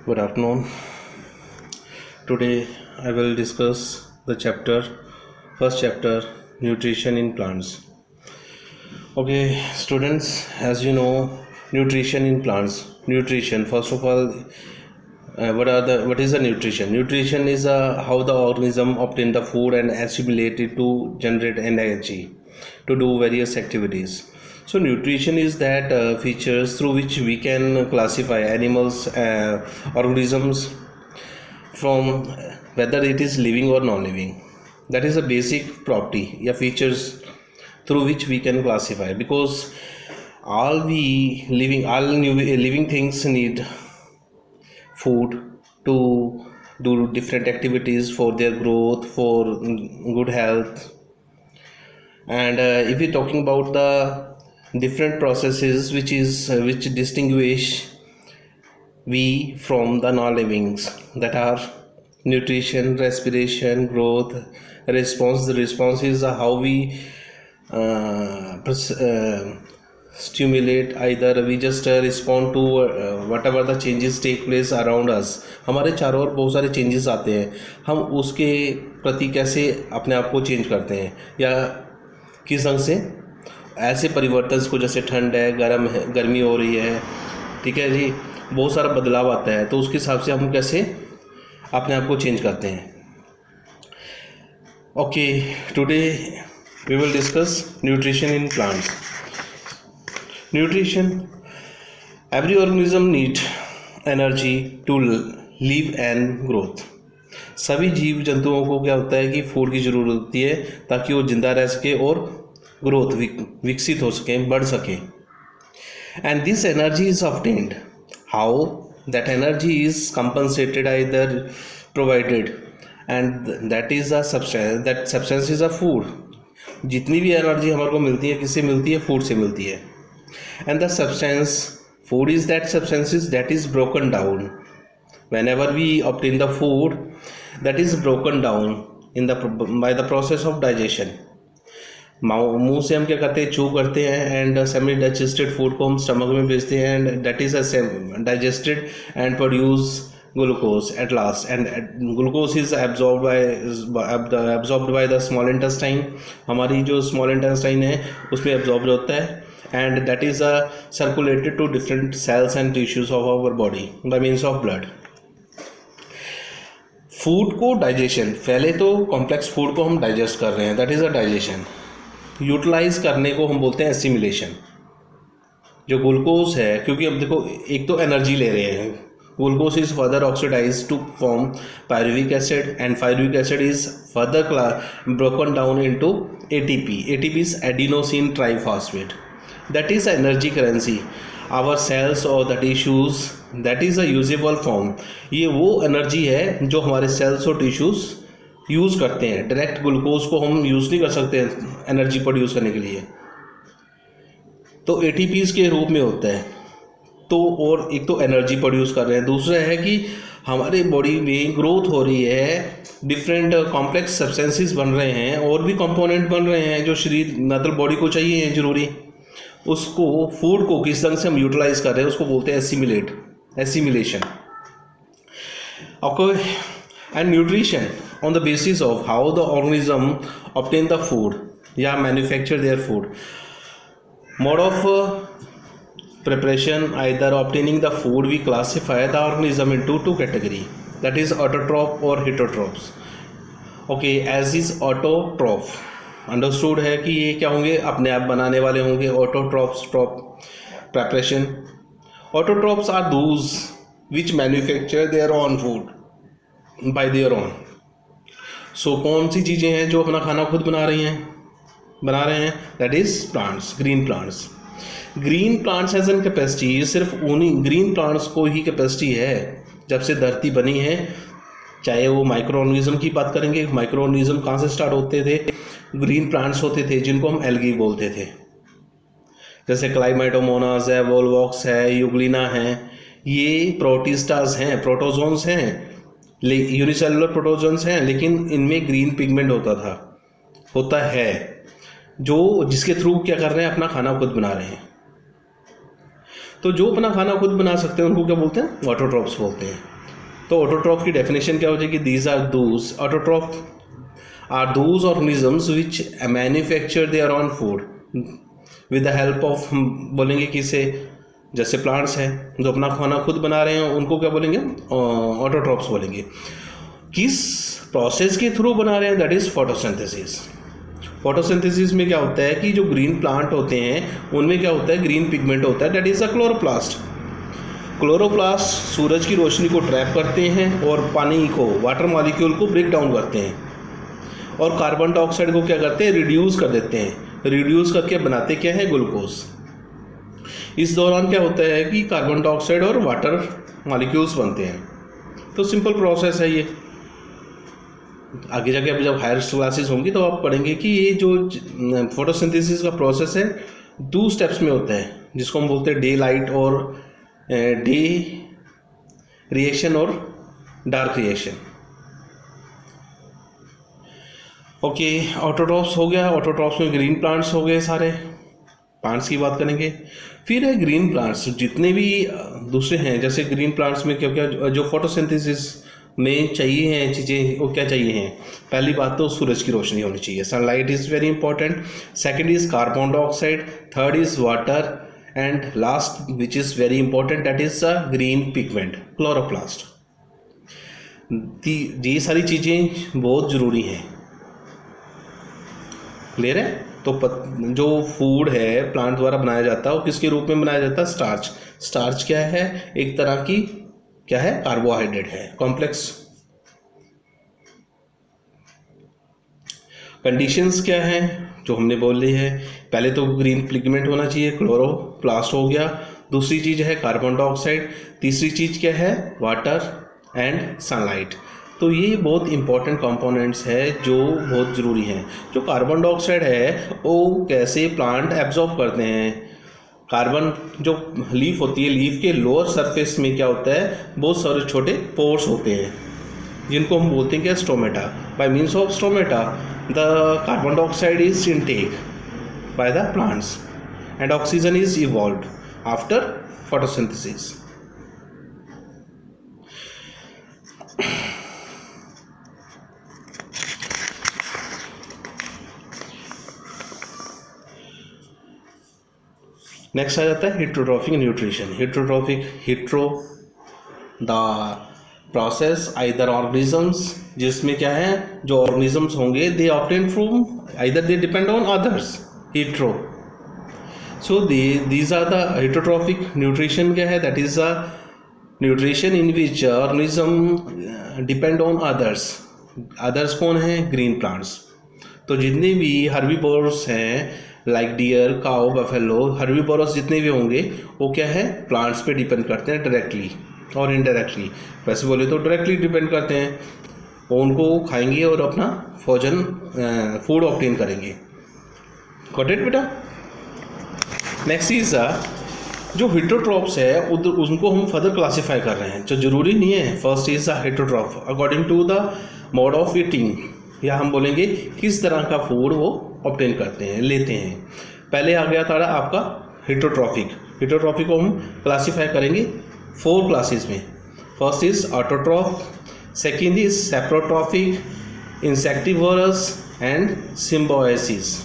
Good afternoon. Today I will discuss the first chapter, nutrition in plants. Okay, students, as you know, nutrition in plants. Nutrition. First of all, what is the nutrition? Nutrition is how the organism obtain the food and assimilate it to generate energy to do various activities. So nutrition is that features through which we can classify animals, organisms from whether it is living or non-living. That is a basic property, features through which we can classify, because all living things need food to do different activities for their growth, for good health. And if we're talking about the different processes which distinguish we from the non-livings, that are nutrition, respiration, growth, response. The response is how we stimulate, either we just respond to whatever the changes take place around us. हमारे चारों ओर बहुत सारे changes आते हैं, हम उसके प्रति कैसे अपने आप को चेंज करते हैं या किस ढंग से ऐसे परिवर्तन को, जैसे ठंड है, गर्मी हो रही है, ठीक है जी, बहुत सारा बदलाव आता है, तो उसके हिसाब से हम कैसे अपने आप को चेंज करते हैं. Okay, today we will discuss nutrition in plants. Nutrition, every organism need energy to live and growth. सभी जीव जंतुओं को क्या होता है कि फूड की ज़रूरत होती है ताकि वो जिंदा रह सके और ग्रोथ विकसित हो सके, बढ़ सके. And this energy is obtained. How? That energy is compensated, either provided, and that is a substance. That substance is a food. जितनी भी एनर्जी हमारे को मिलती है, किससे मिलती है? फूड से मिलती है. And the substance food is that substances that is broken down. Whenever we obtain the food, that is broken down by the process of digestion. मुंह से हम क्या करते हैं? चू करते हैं, एंड सेमी डाइजेस्टेड फूड को हम स्टमक में भेजते हैं, and that is digested and produce glucose at last. And glucose is absorbed by the small intestine. हमारी जो स्मॉल इंटेस्टाइन है उसमें एब्जॉर्ब होता है, and that is circulated to different cells and tissues of our body by means of blood. Food को digestion, पहले तो complex food को हम डाइजेस्ट कर रहे हैं, that is a digestion. Utilise करने को हम बोलते हैं एसिमिलेशन. जो ग्लूकोज है, क्योंकि अब देखो, एक तो एनर्जी ले रहे हैं, glucose is further oxidise to form pyruvic acid, and pyruvic acid is further broken down into ATP. ATP is adenosine triphosphate. That is energy currency. Our cells or the tissues, that is a usable form. ये वो energy है जो हमारे sales और tissues use करते हैं. Direct glucose को हम यूज़ नहीं कर सकते एनर्जी प्रोड्यूस करने के लिए, तो ATPs के रूप में होता है. तो और एक तो एनर्जी प्रोड्यूस कर रहे हैं, दूसरा है कि हमारे बॉडी में ग्रोथ हो रही है, डिफरेंट कॉम्प्लेक्स सब्सटेंसेस बन रहे हैं, और भी कंपोनेंट बन रहे हैं जो शरीर मतलब बॉडी को चाहिए, ज़रूरी. उसको फूड को किस तरह से हम यूटिलाइज कर रहे हैं, उसको बोलते हैं assimilation. Okay, and nutrition on the basis of how the organism obtain the food या manufacture their food. Mode of preparation, either obtaining the food, we classify the organism into two category, that is autotroph or heterotrophs. Okay, as is autotroph, understood है कि ये क्या होंगे? अपने आप बनाने वाले होंगे. autotrophs, preparation. Autotrophs are those which manufacture their own food by their own. So कौन सी चीज़ें हैं जो अपना खाना खुद बना रहे हैं? that is plants, green plants. Green plants has an capacity. ये सिर्फ उन्हीं ग्रीन प्लांट्स को ही कैपेसिटी है जब से धरती बनी है. चाहे वो माइक्रो ऑर्गेनिज्म की बात करेंगे, माइक्रो ऑर्गेनिज्म कहाँ से स्टार्ट होते थे? ग्रीन प्लांट्स होते थे जिनको हम एल्गी बोलते थे, जैसे क्लाइमेटोमोनास है, वोलवॉक्स है, यूग्लिना है. ये प्रोटिस्टास हैं, प्रोटोजोन्स हैं, यूनिसेलुलर प्रोटोजोन्स हैं, लेकिन इनमें ग्रीन पिगमेंट होता है जो जिसके थ्रू क्या कर रहे हैं? अपना खाना खुद बना रहे हैं. तो जो अपना खाना खुद बना सकते हैं उनको क्या बोलते हैं? ऑटोट्रॉफ्स बोलते हैं। तो ऑटोट्रॉफ की डेफिनेशन क्या हो जाएगी? These are those autotroph are those organisms which manufacture their own food with the help of, बोलेंगे किसे, जैसे प्लांट्स हैं जो अपना खाना खुद बना रहे हैं उनको क्या बोलेंगे? ऑटोट्रॉफ्स बोलेंगे। किस प्रोसेस के थ्रू बना रहे हैं? That is photosynthesis. फोटोसिंथेसिस में क्या होता है कि जो ग्रीन प्लांट होते हैं उनमें क्या होता है? ग्रीन पिगमेंट होता है, that is a chloroplast. Chloroplast सूरज की रोशनी को ट्रैप करते हैं और पानी को, वाटर मॉलिक्यूल को ब्रेक डाउन करते हैं और कार्बन डाइऑक्साइड को क्या करते हैं? रिड्यूस कर देते हैं। रिड्यूस करके बनाते क्या है? ग्लूकोज। इस दौरान क्या होता है कि कार्बन डाइऑक्साइड और वाटर मॉलिक्यूल्स बनते हैं। तो सिंपल प्रोसेस है ये। आगे जाके अब जब हायर क्लासेस होंगी तो आप पढ़ेंगे कि ये जो फोटोसिंथेसिस का प्रोसेस है 2 स्टेप्स में होता है, जिसको हम बोलते हैं डे लाइट और डे रिएक्शन और डार्क रिएक्शन। ओके, ऑटोट्रॉफ्स हो गया। ऑटोट्रॉफ्स में ग्रीन प्लांट्स हो गए, सारे प्लांट्स की बात करेंगे। फिर है ग्रीन प्लांट्स, जितने भी दूसरे हैं, जैसे ग्रीन प्लांट्स में क्या क्या जो फोटोसिंथेसिस में चाहिए हैं चीज़ें, वो क्या चाहिए हैं? पहली बात तो सूरज की रोशनी होनी चाहिए, sunlight is very important. Second is carbon dioxide, third is water, and last which is very important that is a green pigment, chloroplast. ये सारी चीज़ें बहुत ज़रूरी हैं। क्लियर है? तो जो फूड है प्लांट द्वारा बनाया जाता है वो किसके रूप में बनाया जाता है? स्टार्च। स्टार्च क्या है? एक तरह की क्या है? कार्बोहाइड्रेट है, कॉम्प्लेक्स। कंडीशंस क्या है जो हमने बोल ली है? पहले तो ग्रीन पिगमेंट होना चाहिए, क्लोरोप्लास्ट हो गया। दूसरी चीज़ है कार्बन डाइऑक्साइड। तीसरी चीज़ क्या है? Water and sunlight. तो ये बहुत इंपॉर्टेंट कंपोनेंट्स है जो बहुत ज़रूरी हैं। जो कार्बन डाइऑक्साइड है वो कैसे प्लांट एब्जॉर्ब करते हैं? कार्बन जो लीफ होती है, लीफ के लोअर सरफेस में क्या होता है? बहुत सारे छोटे पोर्स होते हैं जिनको हम बोलते हैं क्या? Stomata. By means of stomata the carbon dioxide is intake by the plants and oxygen is evolved after photosynthesis. Next आ जाता है heterotrophic nutrition. Hetero the process either organisms, जिसमें क्या है? जो ऑर्गेनिजम्स होंगे they obtain from either they depend on others, hetero. So these are the heterotrophic nutrition. क्या है? That is a nutrition in which organism depend on others. Others कौन है? Green plants. तो जितने भी हर्बीवोर्स हैं लाइक डियर, काओ, buffalo, herbivorous जितने भी होंगे वो क्या है? प्लांट्स पे डिपेंड करते हैं डायरेक्टली और इनडायरेक्टली। वैसे बोले तो डायरेक्टली डिपेंड करते हैं, वो उनको खाएंगे और अपना फूड ऑब्टेन करेंगे। गॉट इट बेटा? नेक्स्ट इज जो हेट्रोट्रॉफ्स है उनको हम फर्दर क्लासीफाई कर रहे हैं, जो जरूरी नहीं है। First is the heterotroph according to the mode of eating, या हम बोलेंगे किस तरह का फूड वो ऑब्टेन करते हैं, लेते हैं। पहले आ गया था आपका हेट्रोट्रॉफिक। हेट्रोट्रॉफिक को हम क्लासीफाई करेंगे 4 क्लासेस में। First is autotroph, second is saprotrophic, insectivorous and symbiosis.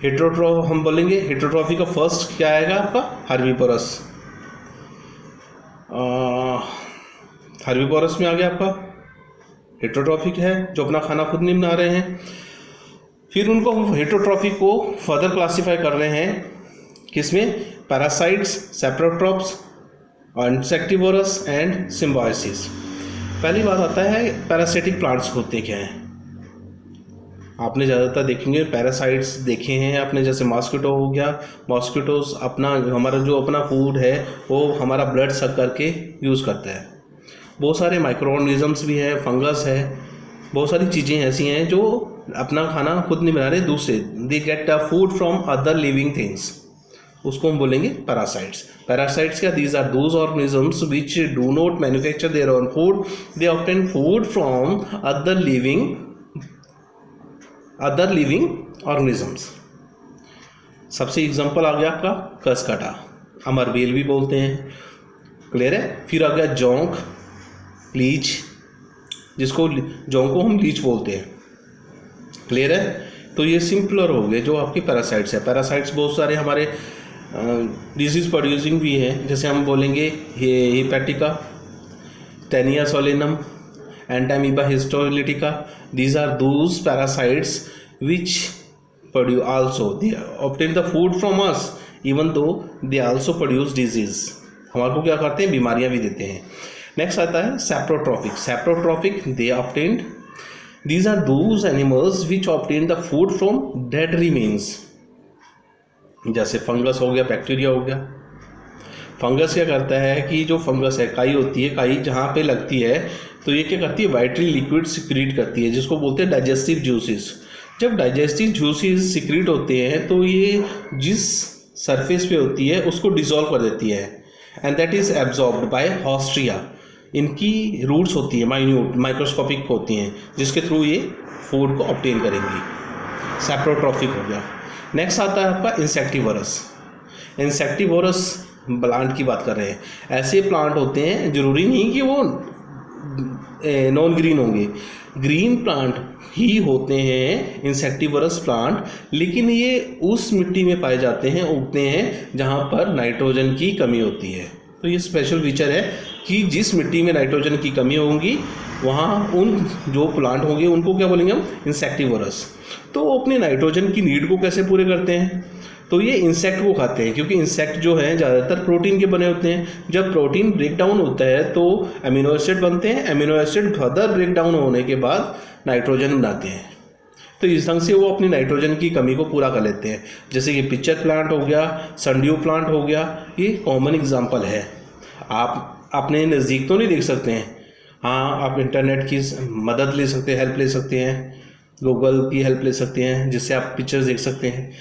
Heterotroph हम बोलेंगे, हेट्रोट्रॉफिक का फर्स्ट क्या आएगा आपका? हर्बीवोरस। हर्बीवोरस में आ गया आपका हेट्रोट्रॉफिक है, जो अपना खाना खुद नहीं बना रहे हैं। फिर उनको हम हेट्रोट्रॉफिक को फर्दर क्लासीफाई कर रहे हैं किसमें? Parasites, saprotrophs, insectivorous and symbiosis. पहली बात आता है पैरासिटिक प्लांट्स होते क्या हैं। आपने ज़्यादातर देखेंगे पैरासाइट्स देखे हैं आपने, जैसे मॉस्किटो हो गया। मॉस्किटोस अपना हमारा जो अपना फूड है वो हमारा ब्लड सक करके यूज़ करता है। बहुत सारे माइक्रो ऑर्गेनिजम्स भी हैं, फंगस है, बहुत सारी चीज़ें ऐसी हैं जो अपना खाना खुद नहीं बना रहे, दूसरे they get the food from other living things, उसको हम बोलेंगे पैरासाइट्स। पैरासाइट्स क्या? These are those organisms which do not manufacture their own food, they obtain food from other living organisms. सबसे एग्जांपल आ गया आपका कसकटा। अमरबेल भी बोलते हैं। क्लियर है। फिर आ गया जोंक, लीच, जिसको जोंक को हम लीच बोलते हैं। क्लियर है। तो ये सिंपलर हो गए जो आपके पैरासाइट्स है। पैरासाइट्स बहुत सारे हमारे डिजीज प्रोड्यूसिंग भी हैं, जैसे हम बोलेंगे hepatica, Taenia solium, Entamoeba histolytica. These are those parasites which produce also they obtain the food from us even though they also produce disease। हमारे को क्या करते हैं, बीमारियां भी देते हैं। नेक्स्ट आता है सैप्रोट्रॉफिक। सैप्रोट्रॉफिक दे obtained, these are those animals which obtain the food from dead remains। जैसे फंगस हो गया, बैक्टीरिया हो गया। फंगस क्या करता है कि जो फंगस है, काई होती है, काई जहाँ पे लगती है तो ये क्या करती है, वाइटरी लिक्विड सिक्रीट करती है, जिसको बोलते हैं डाइजेस्टिव जूसेस। जब डाइजेस्टिव जूसेस सिक्रीट होते हैं तो ये जिस सरफेस पे होती है उसको डिसॉल्व कर देती है, and that is absorbed by haustoria. इनकी रूट्स होती है माइन्यूट, माइक्रोस्कोपिक होती हैं, जिसके थ्रू ये फूड को ऑब्टेन करेंगी। सैप्रोट्रॉफिक हो गया। नेक्स्ट आता है आपका इंसेक्टिवोरस। इंसेक्टिवोरस प्लांट की बात कर रहे हैं। ऐसे प्लांट होते हैं, जरूरी नहीं कि वो नॉन ग्रीन होंगे, ग्रीन प्लांट ही होते हैं इंसेक्टिवोरस प्लांट, लेकिन ये उस मिट्टी में पाए जाते हैं, उगते हैं जहाँ पर नाइट्रोजन की कमी होती है। तो ये स्पेशल फीचर है कि जिस मिट्टी में नाइट्रोजन की कमी होगी वहाँ उन जो प्लांट होंगे उनको क्या बोलेंगे हम, इंसेक्टिवोरस। तो वो अपने नाइट्रोजन की नीड को कैसे पूरे करते हैं, तो ये इंसेक्ट को खाते हैं, क्योंकि इंसेक्ट जो हैं ज़्यादातर प्रोटीन के बने होते हैं। जब प्रोटीन ब्रेक डाउन होता है तो अमीनो एसिड बनते हैं, amino acid further break down होने के बाद नाइट्रोजन बनाते हैं। तो इस ढंग से वो अपनी नाइट्रोजन की कमी को पूरा कर लेते हैं। जैसे ये पिक्चर प्लांट हो गया, सनड्यू प्लांट हो गया, ये कॉमन एग्जांपल है। आप अपने नज़दीक तो नहीं देख सकते हैं, हाँ आप इंटरनेट की मदद ले सकते हैं, हेल्प ले सकते हैं, गूगल की हेल्प ले सकते हैं, जिससे आप पिक्चर्स देख सकते हैं।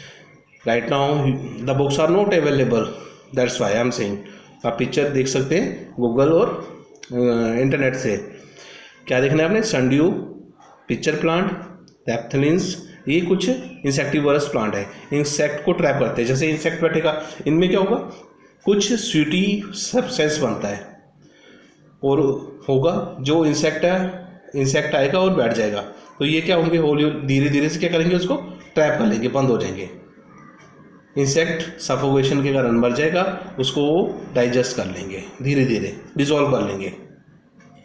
Right now the books are not available, that's why I am saying. आप पिक्चर देख सकते हैं गूगल और इंटरनेट से। क्या देखना है आपने, सनड्यू, पिक्चर प्लांट, दैप्थलिन्स, ये कुछ इंसेक्टिवोरस प्लांट है, इंसेक्ट को ट्रैप करते हैं। जैसे इंसेक्ट बैठेगा, इनमें क्या होगा, कुछ स्वीटी सब्सटेंस बनता है और होगा जो इंसेक्ट आएगा और बैठ जाएगा, तो ये क्या होंगे, होली धीरे धीरे से क्या करेंगे, उसको ट्रैप कर लेंगे, बंद हो जाएंगे। इंसेक्ट सफोकेशन के कारण मर जाएगा, उसको डाइजेस्ट कर लेंगे, धीरे धीरे डिसॉल्व कर लेंगे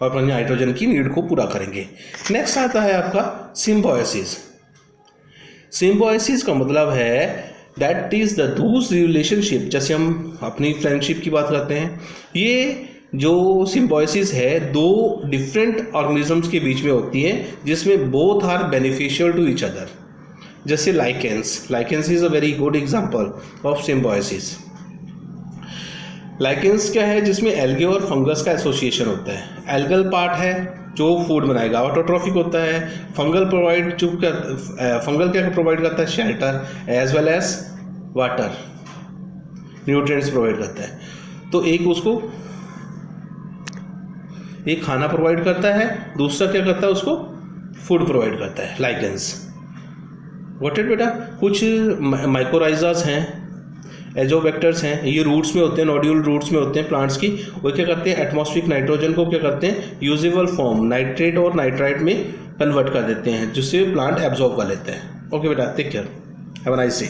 और अपने नाइट्रोजन की नीड को पूरा करेंगे। नेक्स्ट आता है आपका सिम्बायोसिस। सिम्बायोसिस का मतलब है दैट इज द दूस रिलेशनशिप, जैसे हम अपनी फ्रेंडशिप की बात करते हैं, ये जो सिम्बायोसिस है दो डिफरेंट ऑर्गेनिजम्स के बीच में होती है, जिसमें both are beneficial to each other. जैसे lichens is a very good example of symbiosis. Lichens क्या है, जिसमें एल्गे और फंगस का एसोसिएशन होता है। एल्गल पार्ट है जो फूड बनाएगा, ऑटोट्रॉफिक होता है। फंगल क्या प्रोवाइड करता है, shelter as well as water, nutrients provide करता है। तो एक खाना प्रोवाइड करता है, दूसरा क्या करता है, उसको फूड प्रोवाइड करता है, लाइकेंस। व्हाट इट बेटा, कुछ माइकोराइजास हैं, एजोबैक्टर्स हैं, ये रूट्स में होते हैं, नोड्यूल रूट्स में होते हैं प्लांट्स की। वो क्या करते हैं, एटमॉस्फेरिक नाइट्रोजन को क्या करते हैं, यूजेबल फॉर्म नाइट्रेट और नाइट्राइट में कन्वर्ट कर देते हैं, जिससे प्लांट एब्जॉर्ब कर लेते हैं। ओके बेटा, take care, have a nice day.